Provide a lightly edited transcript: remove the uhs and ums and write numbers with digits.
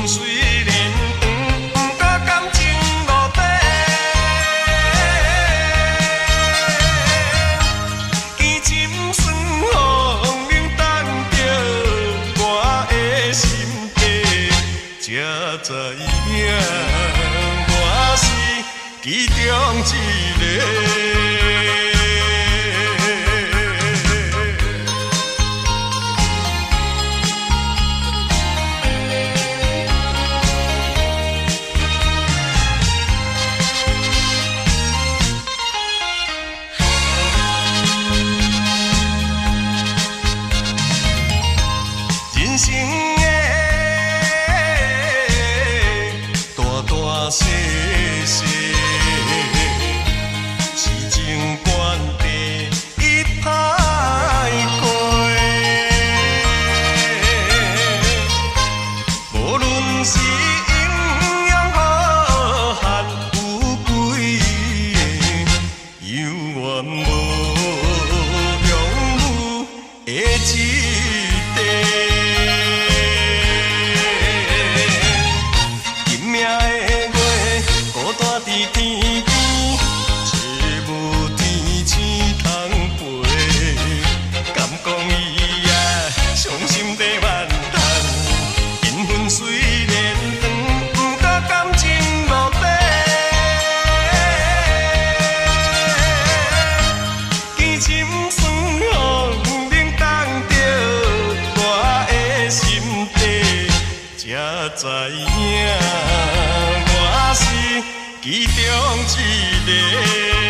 份虽然长，不过感情无底。见深酸风冷冻着我的心底，才知影我是其中一个。人生的大大小小，是情关地一歹过。无论是阴阳好汉有几个，有缘无用武的一地。命的月，孤单伫天边，找无天星通陪。敢讲伊啊，伤心地万叹，缘分虽然长，不过感情无底。见深酸风冷冻着我的心底，才知影。我是其中一个。